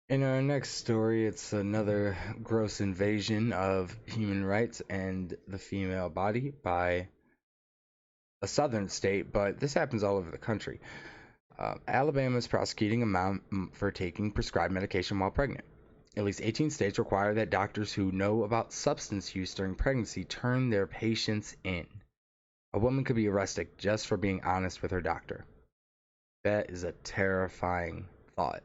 In our next story, it's another gross invasion of human rights and the female body by a southern state, but this happens all over the country. Alabama is prosecuting a mom for taking prescribed medication while pregnant. At least 18 states require that doctors who know about substance use during pregnancy turn their patients in. A woman could be arrested just for being honest with her doctor. That is a terrifying thought.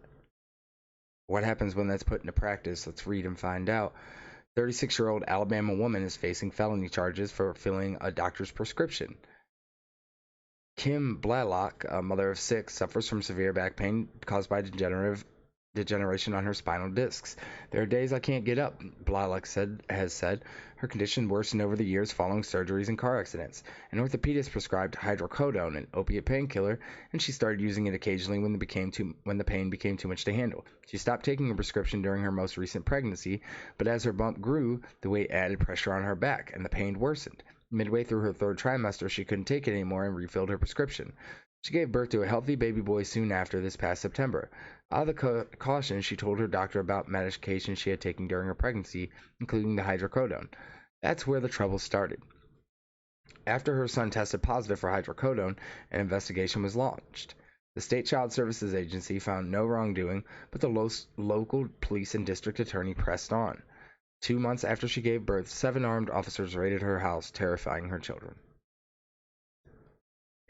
What happens when that's put into practice? Let's read and find out. 36-year-old Alabama woman is facing felony charges for filling a doctor's prescription. Kim Blalock, a mother of six, suffers from severe back pain caused by degeneration on her spinal discs. There are days I can't get up, Blalock has said. Her condition worsened over the years following surgeries and car accidents. An orthopedist prescribed hydrocodone, an opiate painkiller, and she started using it occasionally when the pain became too much to handle. She stopped taking a prescription during her most recent pregnancy, but as her bump grew, the weight added pressure on her back, and the pain worsened. Midway through her third trimester, she couldn't take it anymore and refilled her prescription. She gave birth to a healthy baby boy soon after this past September. Out of the caution, she told her doctor about medication she had taken during her pregnancy, including the hydrocodone. That's where the trouble started. After her son tested positive for hydrocodone, an investigation was launched. The State Child Services Agency found no wrongdoing, but the local police and district attorney pressed on. 2 months after she gave birth, 7 armed officers raided her house, terrifying her children.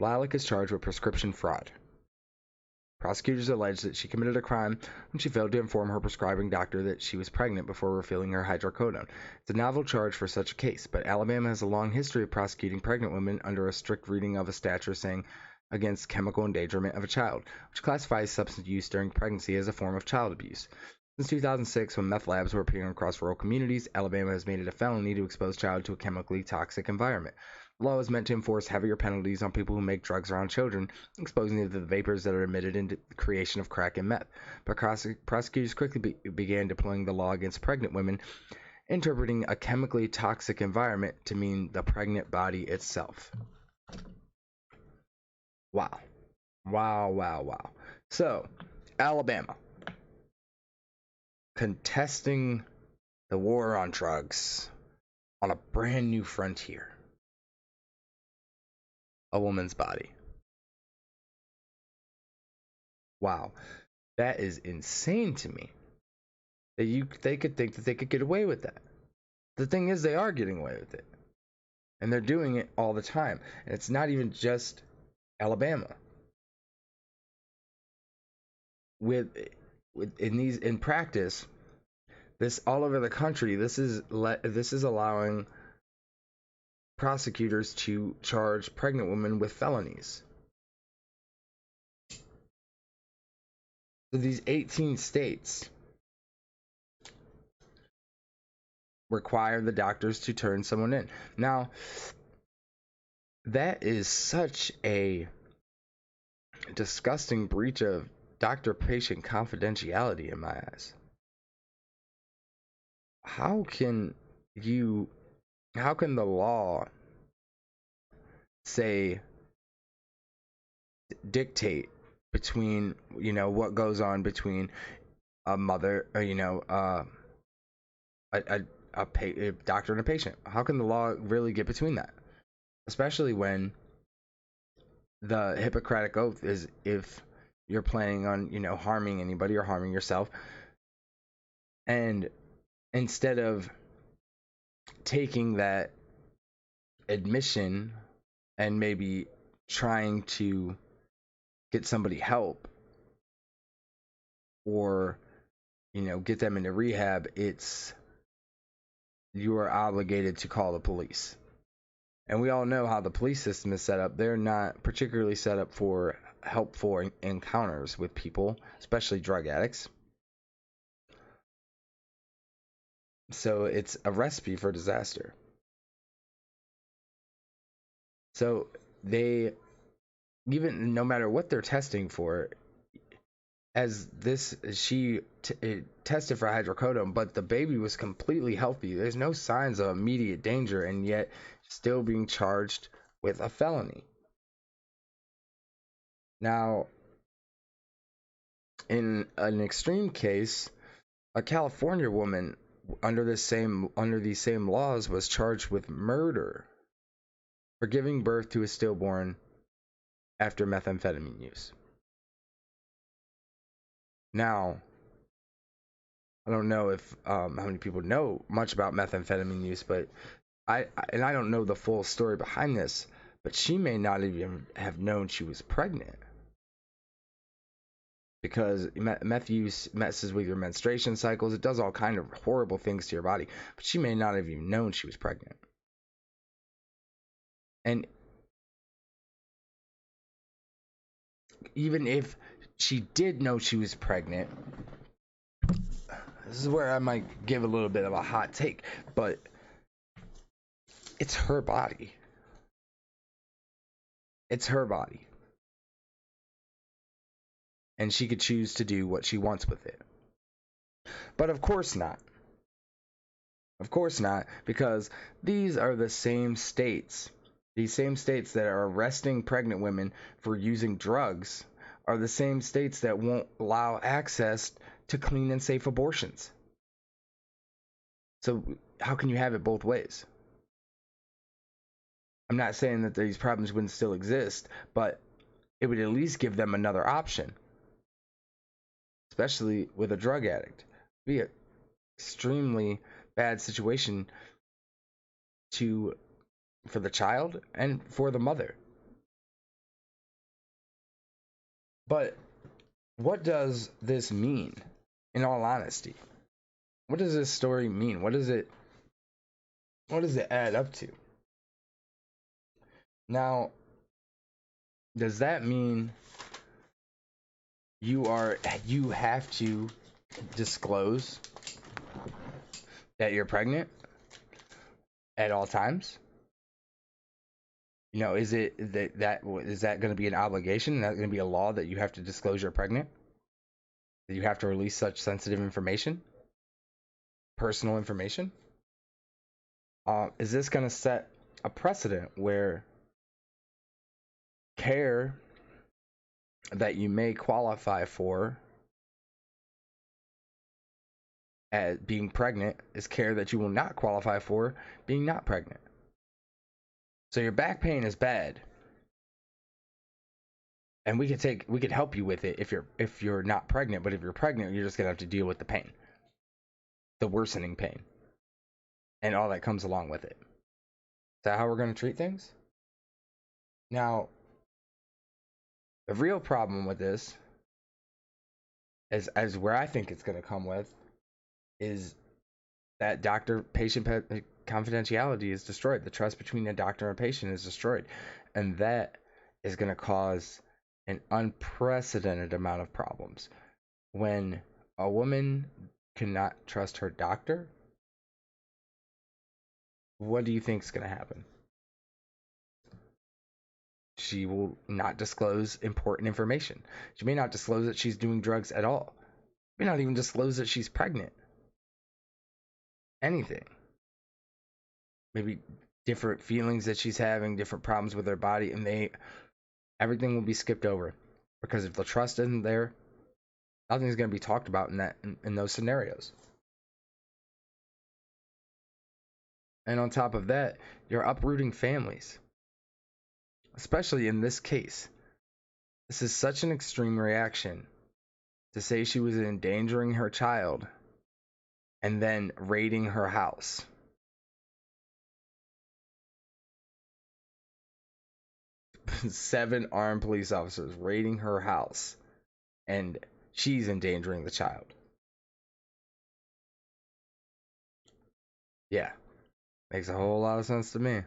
Blalock is charged with prescription fraud. Prosecutors allege that she committed a crime when she failed to inform her prescribing doctor that she was pregnant before refilling her hydrocodone. It's a novel charge for such a case, but Alabama has a long history of prosecuting pregnant women under a strict reading of a statute saying against chemical endangerment of a child, which classifies substance use during pregnancy as a form of child abuse. Since 2006, when meth labs were appearing across rural communities, Alabama has made it a felony to expose child to a chemically toxic environment. The law is meant to enforce heavier penalties on people who make drugs around children, exposing them to the vapors that are emitted in the creation of crack and meth. But prosecutors quickly began deploying the law against pregnant women, interpreting a chemically toxic environment to mean the pregnant body itself. Wow. Wow, wow, wow. So, Alabama contesting the war on drugs on a brand new frontier, a woman's body. Wow, that is insane to me. They could think that they could get away with that. The thing is, they are getting away with it, and they're doing it all the time. And it's not even just Alabama. With in practice, this all over the country. This is allowing prosecutors to charge pregnant women with felonies. So these 18 states require the doctors to turn someone in. Now, that is such a disgusting breach of doctor patient confidentiality in my eyes. How can you, how can the law say, dictate between, what goes on between a mother, a doctor and a patient? How can the law really get between that? Especially when the Hippocratic Oath is, if you're planning on, harming anybody or harming yourself, and instead of taking that admission and maybe trying to get somebody help or, get them into rehab, it's you are obligated to call the police. And we all know how the police system is set up. They're not particularly set up for helpful encounters with people, especially drug addicts. So it's a recipe for disaster. So they, even no matter what they're testing for, as this she tested for hydrocodone, but the baby was completely healthy. There's no signs of immediate danger, and yet still being charged with a felony. Now, in an extreme case, A California woman under these same laws was charged with murder for giving birth to a stillborn after methamphetamine use. Now, I don't know if how many people know much about methamphetamine use, but I don't know the full story behind this, but she may not even have known she was pregnant, because meth use messes with your menstruation cycles. It does all kind of horrible things to your body, but she may not have even known she was pregnant. And even if she did know she was pregnant, this is where I might give a little bit of a hot take, but it's her body. It's her body. And she could choose to do what she wants with it. But of course not. Of course not, because these are the same states. These same states that are arresting pregnant women for using drugs are the same states that won't allow access to clean and safe abortions. So how can you have it both ways? I'm not saying that these problems wouldn't still exist, but it would at least give them another option, especially with a drug addict. It'd be an extremely bad situation for the child and for the mother. But what does this mean, in all honesty? What does this story mean? What does it add up to? Now, does that mean you have to disclose that you're pregnant at all times? Is it that is that going to be an obligation? Is that going to be a law that you have to disclose you're pregnant? That you have to release such sensitive information, personal information? Is this going to set a precedent where care that you may qualify for as being pregnant is care that you will not qualify for being not pregnant? So your back pain is bad, and we could help you with it if you're not pregnant. But if you're pregnant, you're just gonna have to deal with the pain, the worsening pain, and all that comes along with it. Is that how we're gonna treat things? Now, the real problem with this, as where I think it's gonna come with, is that doctor-patient confidentiality is destroyed. The trust between a doctor and a patient is destroyed, and that is going to cause an unprecedented amount of problems. When a woman cannot trust her doctor, what do you think is going to happen? She will not disclose important information. She may not disclose that she's doing drugs at all. She may not even disclose that she's pregnant. Anything. Maybe different feelings that she's having, different problems with her body, and everything will be skipped over, because if the trust isn't there, nothing's going to be talked about in those scenarios. And on top of that, you're uprooting families, especially in this case. This is such an extreme reaction to say she was endangering her child and then raiding her house. Seven armed police officers raiding her house, and she's endangering the child. Yeah, makes a whole lot of sense to me.